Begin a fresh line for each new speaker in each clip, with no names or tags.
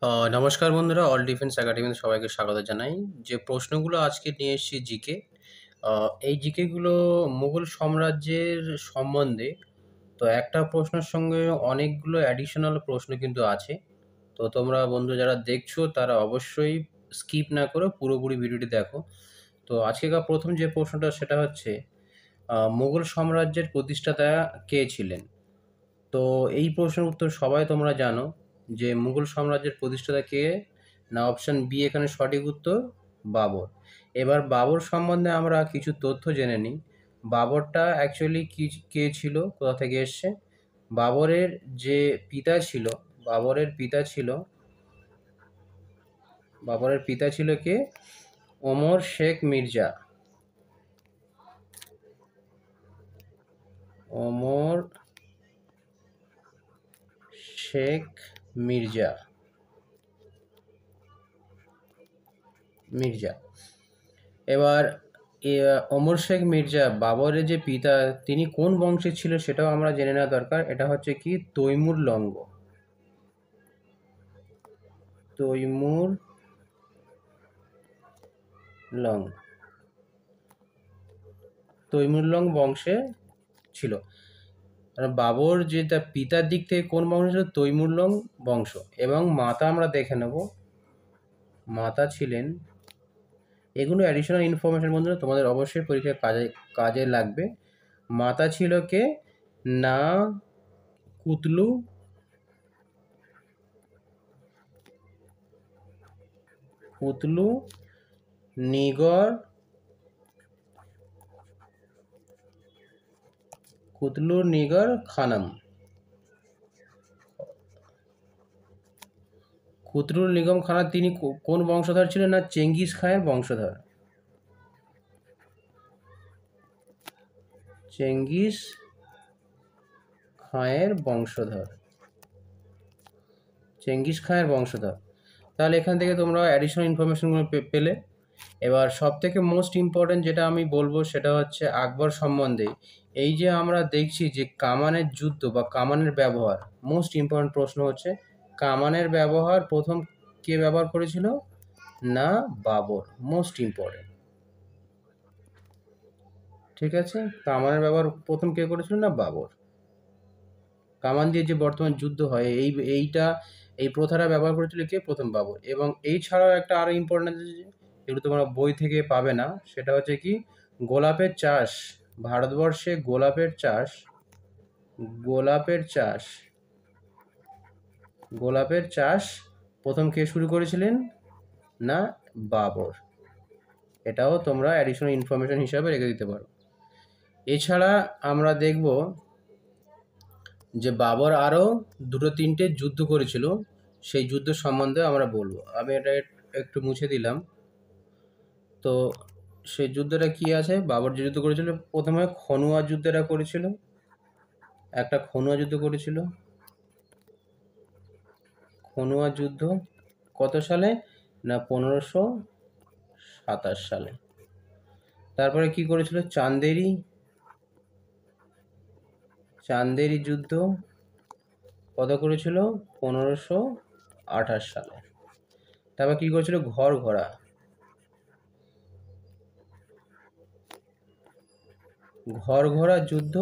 নমস্কার বন্ধুরা, all defence একাডেমিতে সবাইকে স্বাগত জানাই। যে প্রশ্নগুলো আজকে নিয়ে এসেছি জিকে, এই জিকেগুলো মুঘল সাম্রাজ্যের সম্বন্ধে। তো একটা প্রশ্নের সঙ্গে অনেকগুলো অ্যাডিশনাল প্রশ্ন কিন্তু আছে। তো তোমরা বন্ধু যারা দেখছো তারা অবশ্যই স্কিপ না করে পুরোপুরি ভিডিওটি দেখো। তো আজকেকার প্রথম যে প্রশ্নটা সেটা হচ্ছে, মুঘল সাম্রাজ্যের প্রতিষ্ঠাতা কে ছিলেন? তো এই প্রশ্নের উত্তর সবাই তোমরা জানো যে মুঘল সাম্রাজ্যের প্রতিষ্ঠাতা কে। না অপশন বি এখানে সঠিক উত্তর, বাবর। এবার বাবর সম্বন্ধে আমরা কিছু তথ্য জেনে নিই। বাবরটা অ্যাকচুয়ালি কি, কে ছিল, কোথা থেকে এসছে। বাবরের যে পিতা ছিল, বাবরের পিতা ছিল বাবরের পিতা ছিল কে? ওমর শেখ মির্জা। ওমর শেখ মির্জা মির্জা এবার ওমর শেখ মির্জা বাবরের যে পিতা, তিনি কোন বংশের ছিল সেটাও আমরা জেনে নেওয়া দরকার। এটা হচ্ছে কি, তৈমুর লঙ্গ। তৈমুর লং তৈমুর লং বংশে ছিল। আর বাবর যে তার পিতার দিক থেকে কোন বংশ ছিল? তৈমুর লং বংশ। এবং মাতা আমরা দেখে নেব। মাতা ছিলেন, এগুলো অ্যাডিশনাল ইনফরমেশন বন্ধুরা তোমাদের অবশ্যই পরীক্ষায় কাজে কাজে লাগবে। মাতা ছিল কে? না কুতলু কুতলু নিগর কুতলুর নিগর খানম। কুতলুর নিগম খানা তিনি কোন বংশধর ছিলেন? না চেঙ্গিস খানের বংশধর। চেঙ্গিস খাঁয়ের বংশধর। চেঙ্গিস খাঁয়ের বংশধর। তাহলে এখান থেকে তোমরা অ্যাডিশনাল ইনফরমেশনগুলো পেলে। এবার সব থেকে মোস্ট ইম্পর্টেন্ট যেটা আমি বলবো সেটা হচ্ছে আকবর সম্বন্ধে। এই যে আমরা দেখছি যে কামানের যুদ্ধ বা কামানের ব্যবহার, মোস্ট ইম্পর্টেন্ট প্রশ্ন হচ্ছে কামানের ব্যবহার প্রথম কে ব্যবহার করেছিল? না বাবর। মোস্ট ইম্পর্টেন্ট, ঠিক আছে। কামানের ব্যবহার প্রথম কে করেছিল? না বাবর। কামান দিয়ে যে বর্তমান যুদ্ধ হয়, এই প্রথাটা ব্যবহার করেছিল কে? প্রথম বাবর। এবং এই ছাড়াও একটা আরো ইম্পর্টেন্ট আছে, যেগুলো তোমরা বই থেকে পাবে না, সেটা হচ্ছে কি, গোলাপের চাষ। ভারতবর্ষে গোলাপের চাষ গোলাপের চাষ প্রথম কে শুরু করেছিলেন? না বাবর। এটাও তোমরা অ্যাডিশনাল ইনফরমেশন হিসাবে রেখে দিতে পারো। এছাড়া আমরা দেখব যে বাবর আরও দুটো তিনটে যুদ্ধ করেছিল, সেই যুদ্ধ সম্বন্ধে আমরা বলবো। আমি এটা একটু মুছে দিলাম। তো সেই যুদ্ধটা কি আছে? বাবর যে যুদ্ধ করেছিল, প্রথমে খনুয়া যুদ্ধটা করেছিল। একটা খনুয়া যুদ্ধ করেছিল। খনুয়া যুদ্ধ কত সালে? না 1527 সালে। তারপরে কি করেছিল? চান্দেরি যুদ্ধ কত করেছিল? 1528 সালে। তারপর কি করেছিল? ঘরঘরা যুদ্ধ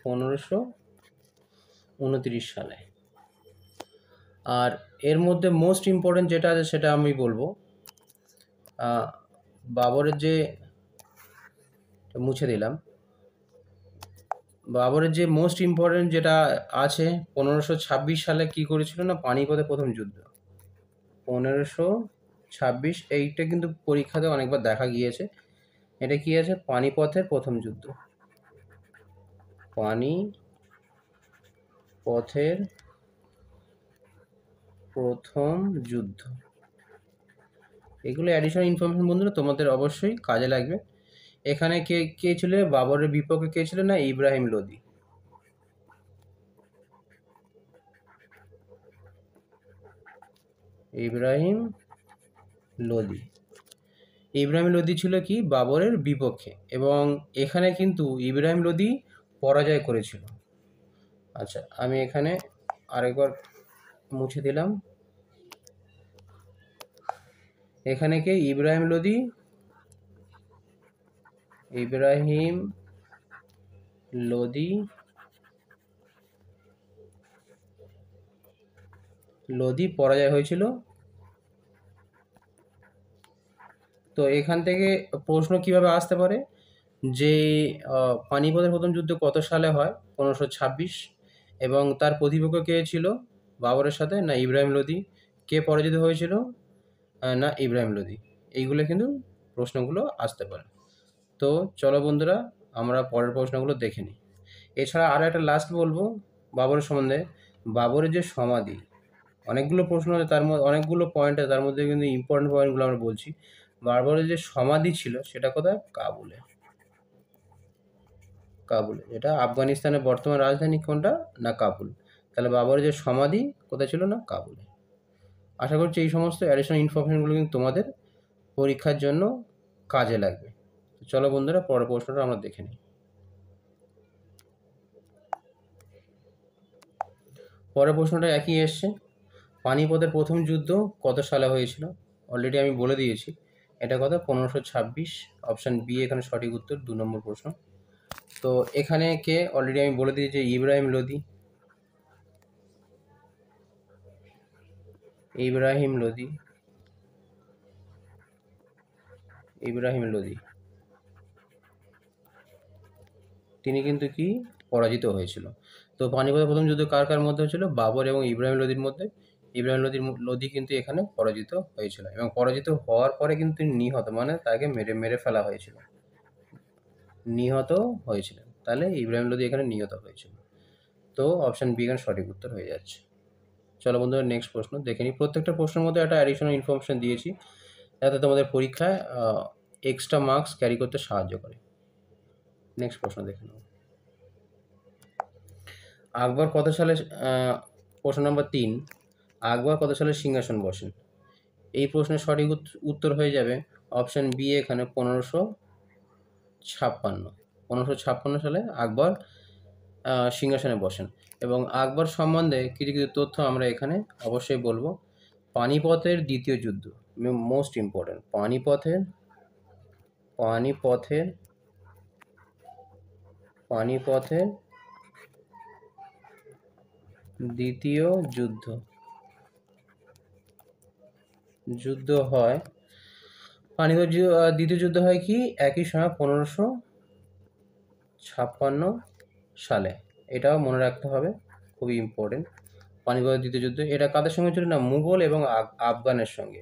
1529 সালে। আর এর মধ্যে মোস্ট ইম্পর্টেন্ট যেটা আছে সেটা আমি বলবো। বাবরের যে মুছে দিলাম। বাবরের যে মোস্ট ইম্পর্টেন্ট যেটা আছে, 1526 সালে কি করেছিল? না পানিপথে প্রথম যুদ্ধ। 1526, এইটা কিন্তু পরীক্ষাতে অনেকবার দেখা গিয়েছে। এটা কি আছে? পানিপথের প্রথম যুদ্ধ। পানিপথের প্রথম যুদ্ধ। এগুলো অ্যাডিশনাল ইনফরমেশন বন্ধুরা তোমাদের অবশ্যই কাজে লাগবে। এখানে কে কে ছিল বাবরের বিপক্ষে? কে ছিল? না ইব্রাহিম লোদি। ইব্রাহিম লোদি ছিল কি বাবরের বিপক্ষে, এবং এখানে কিন্তু ইব্রাহিম লোদি পরাজয় করেছিল। আচ্ছা, আমি এখানে আরেকবার মুছে দিলাম। এখানে কে? ইব্রাহিম লোদি। ইব্রাহিম লোদি পরাজয় হয়েছিল। তো এখান থেকে প্রশ্ন কিভাবে আসতে পারে যে পানিপথের প্রথম যুদ্ধ কত সালে হয়? 1526। এবং তার প্রতিপক্ষ কে ছিল? বাবরের সাথে না ইব্রাহিম লোদি? কে পরাজিত হয়েছিল? না ইব্রাহিম লোদি। এইগুলো কিন্তু প্রশ্নগুলো আসতে পারে। তো চলো বন্ধুরা, আমরা পরের প্রশ্নগুলো দেখে নিই। এছাড়া আরও একটা লাস্ট বলবো বাবরের সম্বন্ধে। বাবরের যে সমাধি, অনেকগুলো প্রশ্ন আছে তার মধ্যে, অনেকগুলো পয়েন্ট আছে তার মধ্যে কিন্তু ইম্পর্টেন্ট পয়েন্টগুলো আমরা বলছি। বাবরের যে সমাধি ছিল সেটা কোথায়? কাবুলে। এটা আফগানিস্তানের বর্তমান রাজধানী কোনটা? না কাবুল। তাহলে বাবরের যে সমাধি কোথায় ছিল? না কাবুলে। আশা করছি এই সমস্ত অ্যাডিশনাল ইনফরমেশনগুলো কিন্তু তোমাদের পরীক্ষার জন্য কাজে লাগবে। চলো বন্ধুরা, পরের প্রশ্নটা আমরা দেখে নিই। পরের প্রশ্নটা একই এসছে। পানিপথের প্রথম যুদ্ধ কত সালে হয়েছিল? অলরেডি আমি বলে দিয়েছি। এটা কথা 1526। অপশান বি এখানে সঠিক উত্তর, 2 নম্বর প্রশ্ন। তো এখানে কে? অলরেডি আমি বলে দিয়েছি ইব্রাহিম লোদি। ইব্রাহিম লোদি তিনি কিন্তু কি পরাজিত হয়েছিল। তো পানিপথের প্রথম যুদ্ধ কার কার মধ্যে হয়েছিল? বাবর এবং ইব্রাহিম লোদির মধ্যে। ইব্রাহিম লোদি কিন্তু এখানে পরাজিত হয়েছিল, এবং পরাজিত হওয়ার পরে কিন্তু তিনি নিহত, মানে তাকে মেরে ফেলা হয়েছিল, নিহত হয়েছিলেন। তাহলে ইব্রাহিম লোদি এখানে নিহত হয়েছিল। তো অপশান বি এখানে সঠিক উত্তর হয়ে যাচ্ছে। চলো বন্ধুরা, নেক্সট প্রশ্ন দেখে নিই। প্রত্যেকটা প্রশ্নের মধ্যে একটা অ্যাডিশনাল ইনফরমেশন দিয়েছি যাতে তোমাদের পরীক্ষায় এক্সট্রা মার্কস ক্যারি করতে সাহায্য করে। নেক্সট প্রশ্ন দেখে নেব। আকবর কত সালে প্রশ্ন নম্বর 3, আকবর কত সালে সিংহাসন বসেন? এই প্রশ্নের সঠিক উত্তর হয়ে যাবে অপশান বি এখানে 1556। 1556 সালে আকবর সিংহাসনে বসেন। এবং আকবর সম্বন্ধে কিছু কিছু তথ্য আমরা এখানে অবশ্যই বলবো। পানিপথের দ্বিতীয় যুদ্ধ, মোস্ট ইম্পর্টেন্ট। পানিপথের দ্বিতীয় যুদ্ধ হয়। পানিপথ দ্বিতীয় যুদ্ধ হয় কি একই সময় 1556 সালে। এটাও মনে রাখতে হবে, খুবই ইম্পর্টেন্ট। পানিপথের দ্বিতীয় যুদ্ধ এটা কাদের সঙ্গে ছিল? না মুঘল এবং আফগানের সঙ্গে।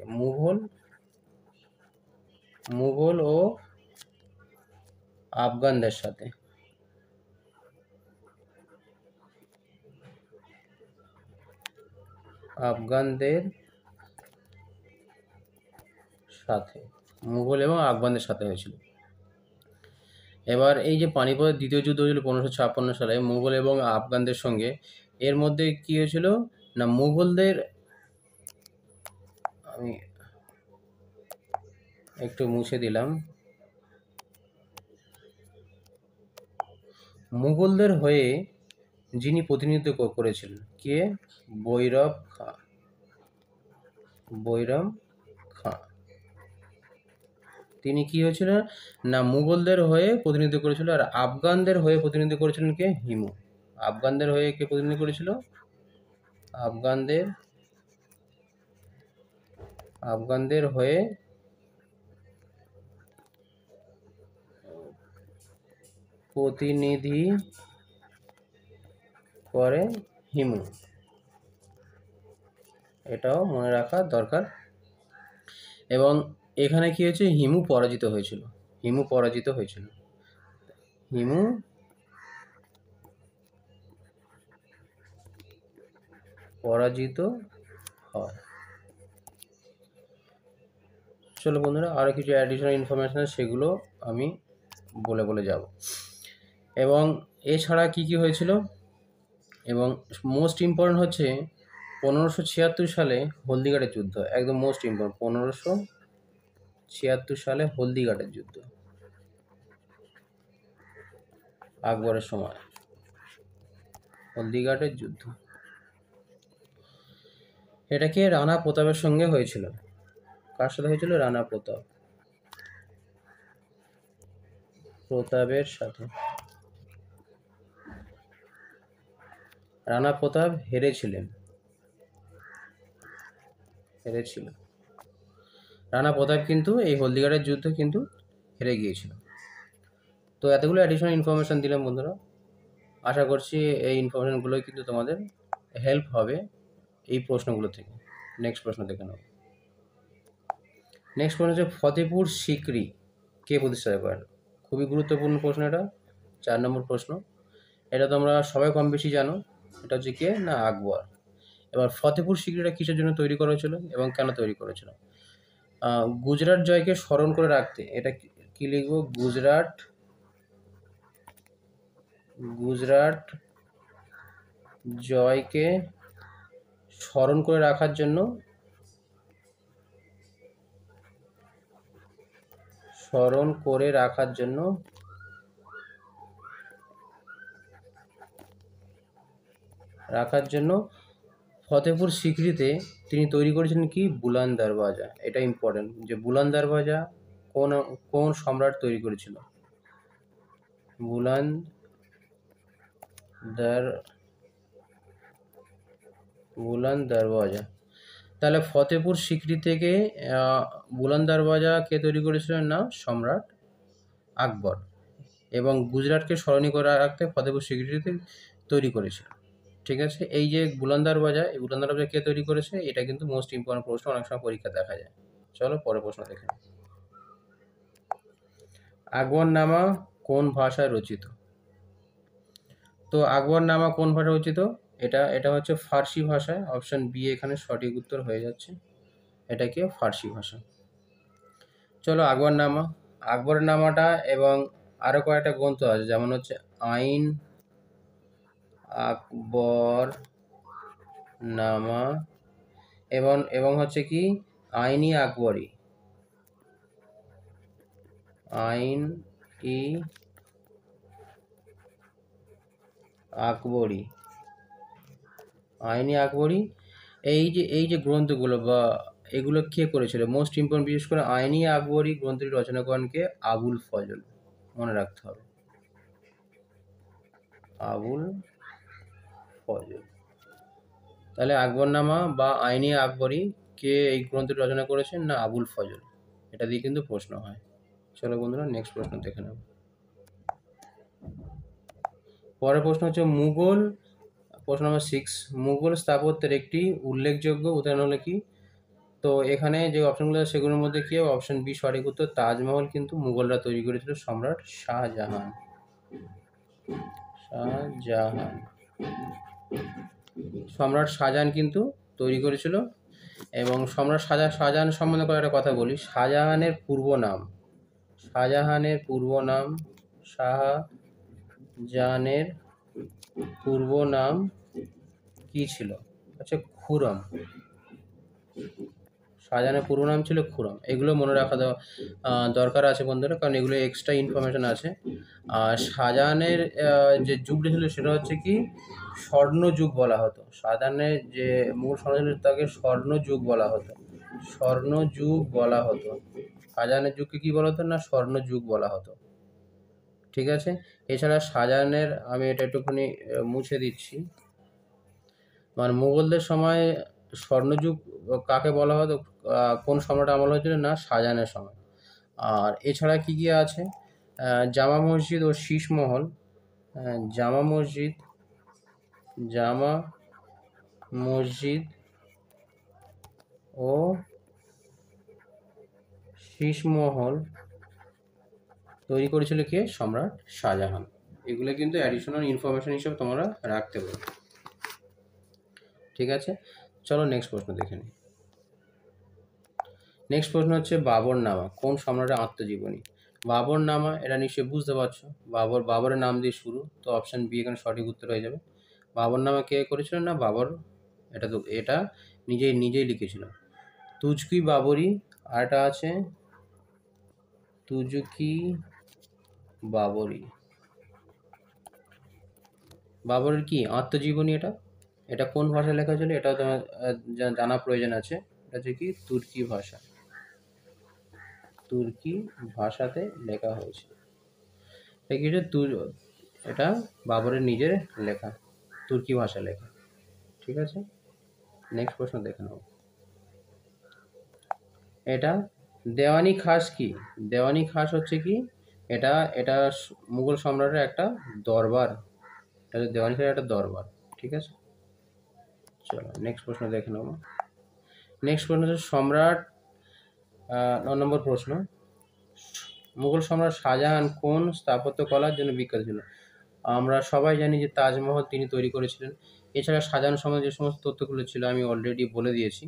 মুঘল ও আফগানদের সাথে। মুঘল এবং আফগানদের সাথে হয়েছিল। এবার এই যে পানিপথের দ্বিতীয় যুদ্ধ হয়েছিল 1556 সালে মুঘল এবং আফগানদের সঙ্গে, এর মধ্যে কি হয়েছিল? না মুঘলদের, আমি একটু মুছে দিলাম, মুঘলদের হয়ে যিনি প্রতিনিধিত্ব করেছিলেন কে? বৈরম খাঁ। তিনি কি হয়েছিল? না মুঘলদের হয়ে প্রতিনিধিত্ব করেছিল। আর আফগানদের হয়ে প্রতিনিধিত্ব করেছিলেন কে? হিমু। আফগানদের হয়ে কে প্রতিনিধিত্ব করেছিল? আফগানদের হয়ে প্রতিনিধি করে হিমু। এটাও মনে রাখা দরকার। এবং এখানে কি হয়েছে? হিমু পরাজিত হয়েছিল। হয়। চলো বন্ধুরা, আরও কিছু অ্যাডিশনাল ইনফরমেশন আছে সেগুলো আমি বলে যাব। এবং এছাড়া কি হয়েছিল, এবং মোস্ট ইম্পর্টেন্ট হচ্ছে 1576 সালে হলদিঘাটের যুদ্ধ। একদম মোস্ট ইম্পর্টেন্ট, 1576 সালে হলদিঘাটের যুদ্ধ, আকবরের সময় হলদিঘাটের যুদ্ধ। এটা কি রানা প্রতাপের সঙ্গে হয়েছিল। কার সাথে হয়েছিল? রানা প্রতাপের সাথে। রানা প্রতাপ হেরেছিল। রানা প্রতাপ কিন্তু এই হলদিঘাটের যুদ্ধে কিন্তু হেরে গিয়েছিল। তো এতগুলো অ্যাডিশনাল ইনফরমেশান দিলাম বন্ধুরা। আশা করছি এই ইনফরমেশানগুলোই কিন্তু তোমাদের হেল্প হবে এই প্রশ্নগুলো থেকে। নেক্সট প্রশ্ন দেখে নাও। নেক্সট প্রশ্ন হচ্ছে ফতেপুর সিকরি কে প্রতিষ্ঠা করেন? খুবই গুরুত্বপূর্ণ প্রশ্ন এটা। 4 নম্বর প্রশ্ন। এটা তোমরা সবাই কম বেশি জানো। এটা হচ্ছে কে? না আকবর। এবার ফতেপুর সিকরিটা কিসের জন্য তৈরি করা হয়েছিল এবং কেন তৈরি করেছিল? গুজরাট জয়কে স্মরণ করে রাখতে। এটা কি লিখবো? গুজরাট জয়কে স্মরণ করে রাখার জন্য ফতেপুর সিকরিতে তিনি তৈরি করেছিলেন কি? বুলান দরওয়াজা। এটা ইম্পর্টেন্ট যে বুলান দরওয়াজা কোন সম্রাট তৈরি করেছিল? বুলান দরওয়াজা। তাহলে ফতেপুর সিকরি থেকে বুলান দরওয়াজা কে তৈরি করেছিলেন? না সম্রাট আকবর। এবং গুজরাটকে স্মরণীয় করে রাখতে ফতেপুর সিকরিতে তৈরি করেছিল। ঠিক আছে, এই যে বুলান দরওয়াজা, এই বুলান দরওয়াজা কে তৈরি করেছে? এটা কিন্তু মোস্ট ইম্পর্টেন্ট প্রশ্ন, অনেক সময় পরীক্ষা দেখা যায়। চলো পরের প্রশ্ন দেখে নিই। আকবরনামা কোন ভাষায় রচিত? তো আকবরনামা কোন ভাষায় রচিত? এটা হচ্ছে ফার্সি ভাষায়। অপশন বি এখানে সঠিক উত্তর হয়ে যাচ্ছে। এটা কি? ফার্সি ভাষা। চলো আকবরনামাটা এবং আরও কয়েকটা গ্রন্থ আছে, যেমন হচ্ছে আইন আকবরনামা এবং হচ্ছে কি আইন-ই আকবরী। এই যে গ্রন্থগুলো বা এগুলো কে করেছিল? মোস্ট ইম্পর্টেন্ট, বিশেষ করে আইন-ই আকবরী গ্রন্থটি রচনা করেন কে? আবুল ফজল। মনে রাখতে হবে, আবুল ফজল। তাহলে আকবরনামা বা আইন-ই আকবরী কে এই গ্রন্থটি রচনা করেছেন? না আবুল ফজল। এটা দিয়ে কিন্তু প্রশ্ন হয়। চলো বন্ধুরা নেক্সট প্রশ্ন দেখে নেব। পরের প্রশ্ন হচ্ছে প্রশ্ন নম্বর 6, মুঘল স্থাপত্যের একটি উল্লেখযোগ্য উদাহরণ হলো কি? তো এখানে যে অপশনগুলো আছে সেগুলোর মধ্যে কি হবে? অপশন বি সঠিক উত্তর। তাজমহল কিন্তু মুঘলরা তৈরি করেছিল সম্রাট শাহজাহান। সম্রাট শাহজাহান কিন্তু তৈরি করেছিল। এবং সম্রাট শাহজাহান সম্বন্ধে কয়েকটা কথা বলি। শাহজাহানের পূর্ব নাম কি ছিল? আচ্ছা, খুরম। শাহজাহানের পূর্ব নাম ছিল খুরম। এগুলো মনে রাখা দরকার আছে বন্ধুরা, কারণ এগুলো এক্সট্রা ইনফরমেশন আছে। আর শাহজাহানের যে যুগটা ছিল সেটা হচ্ছে কি স্বর্ণযুগ বলা হতো। শাহজাহানের যে মূল স্বর্ণযুগ তাকে স্বর্ণযুগ বলা হতো। শাহজাহানের যুগকে কি বলা হতো? না স্বর্ণযুগ বলা হতো। ঠিক আছে। এছাড়া শাহজাহানের, আমি এটা একটুখানি মুছে দিচ্ছি, মানে মুঘলদের সময় স্বর্ণযুগ কাকে বলা হতো? কোন সম্রাট আমল হয়েছিল? না শাহজাহানের সময়। আর এছাড়া কি কি আছে? জামা মসজিদ ও শীষ মহল। জামা মসজিদ ও শীষ মহল তৈরি করেছিল কে? সম্রাট শাহজাহান। এগুলো কিন্তু অ্যাডিশনাল ইনফরমেশন হিসেবে তোমরা রাখতে পারো। ঠিক আছে, চলো নেক্সট প্রশ্ন দেখে নিই। নেক্সট প্রশ্ন হচ্ছে বাবরনামা কোন সম্রাটের আত্মজীবনী? বাবরনামা, এটা নিশ্চয়ই বুঝতে পারছো, বাবরের নাম দিয়ে শুরু। তো অপশন বি এখানে সঠিক উত্তর হয়ে যাবে। বাবরনামা কে করেছিলেন? না বাবর। এটা নিজেই লিখেছিল। তুজকি বাবরি, আর এটা আছে তুজকি বাবরি। বাবরের কি আত্মজীবনী? এটা কোন ভাষায় লেখা ছিল? এটাও তোমার জানা প্রয়োজন আছে। এটা হচ্ছে কি তুর্কি ভাষা। তুর্কি ভাষাতে লেখা হয়েছে। এটা বাবরের নিজের লেখা, তুর্কি ভাষা লেখা। ঠিক আছে, নেক্সট প্রশ্ন দেখে নেব। এটা দেওয়ানি খাস কি? দেওয়ানি খাস হচ্ছে কি, এটা এটা মুঘল সম্রাটের একটা দরবার। এটা হচ্ছে দেওয়ানি খাসের একটা দরবার। ঠিক আছে, চলো নেক্সট প্রশ্ন দেখে নেব। নেক্সট প্রশ্ন হচ্ছে সম্রাট 9 নম্বর প্রশ্ন, মুঘল সম্রাট শাহজাহান কোন স্থাপত্য কলার জন্য বিখ্যাত ছিল? আমরা সবাই জানি যে তাজমহল তিনি তৈরি করেছিলেন। এছাড়া শাহজাহান সম্বন্ধে যে সমস্ত তথ্যগুলো ছিল আমি অলরেডি বলে দিয়েছি।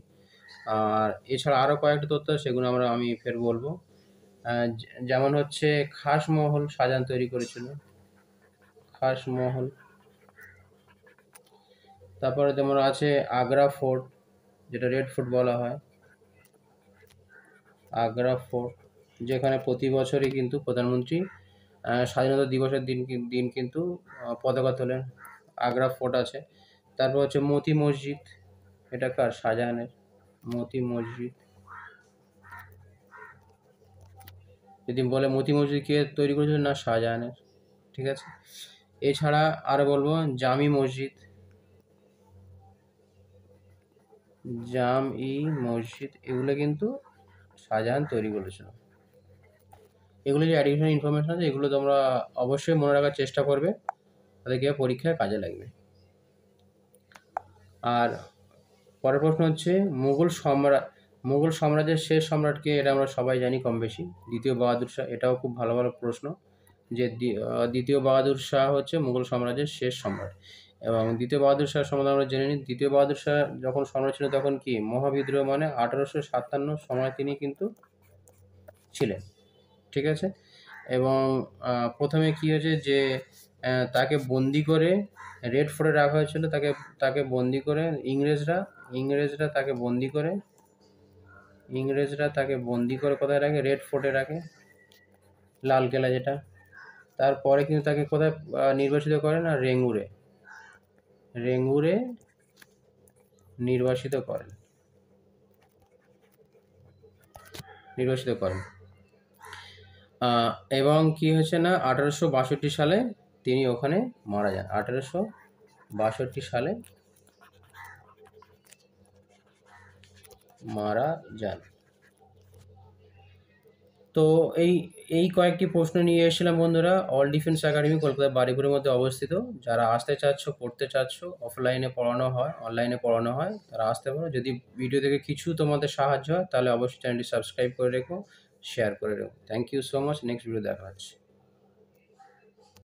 আর এছাড়া আরও কয়েকটা তথ্য সেগুলো আমি ফের বলবো। যেমন হচ্ছে খাস মহল শাহজাহান তৈরি করেছিল, খাস মহল। তারপরে যেমন আছে আগ্রা ফোর্ট, যেটা রেড ফোর্ট বলা হয়, আগ্রা ফোর্ট, যেখানে প্রতি বছরই কিন্তু প্রধানমন্ত্রী স্বাধীনতা দিবসের দিন কিন্তু পতাকা তোলেন। আগ্রা ফোর্ট আছে। তারপর হচ্ছে মতি মসজিদ, এটা কার? শাহজাহানের। মতি মসজিদ, যদি বলে মতি মসজিদ কে তৈরি করেছিল, না শাহজাহানের। ঠিক আছে, এছাড়া আরও বলবো জামি মসজিদ, জাম-ই মসজিদ, এগুলো কিন্তু শাহজাহান তৈরি করেছিল। এগুলো যে অ্যাডিশনাল ইনফরমেশন আছে, এগুলো তোমরা অবশ্যই মনে রাখার চেষ্টা করবে, তাদেরকে পরীক্ষায় কাজে লাগবে। আর পরের প্রশ্ন হচ্ছে মুঘল সাম্রাজ্যের শেষ সম্রাটকে? এটা আমরা সবাই জানি কম বেশি, দ্বিতীয় বাহাদুর শাহ। এটাও খুব ভালো ভালো প্রশ্ন, যে দ্বিতীয় বাহাদুর শাহ হচ্ছে মুঘল সাম্রাজ্যের শেষ সম্রাট। এবং দ্বিতীয় বাহাদুর শাহ সম্বন্ধে আমরা জেনে নিই। দ্বিতীয় বাহাদুর শাহ যখন সম্রাট ছিল তখন কি মহাবিদ্রোহ, মানে 1857 সময় তিনি কিন্তু ছিলেন। ঠিক আছে, এবং প্রথমে কি হয়েছে যে তাকে বন্দি করে রেড ফোর্টে রাখা হয়েছিল। তাকে বন্দি করে ইংরেজরা তাকে বন্দি করে কোথায় রাখে? রেড ফোর্টে রাখে, লালকেল্লা যেটা। তারপরে কিন্তু তাকে কোথায় নির্বাসিত করে? না, রেঙ্গুরে নির্বাসিত করেন। এবং কি হয়েছে না, 1862 সালে তিনি ওখানে মারা যান। 1862 সালে মারা যান। তো এই কয়েকটি প্রশ্ন নিয়ে এসেছিলাম বন্ধুরা। অল ডিফেন্স একাডেমি কলকাতা বারুইপুরের মধ্যে অবস্থিত। যারা আসতে চাচ্ছ, পড়তে চাচ্ছ, অফলাইনে পড়ানো হয়, অনলাইনে পড়ানো হয়, তারা আসতে পারো। যদি ভিডিও থেকে কিছু তোমাদের সাহায্য হয় তাহলে অবশ্যই চ্যানেলটি সাবস্ক্রাইব করে রেখো, শেয়ার করে রেখো। Thank you so much. Next video দেখা হচ্ছে।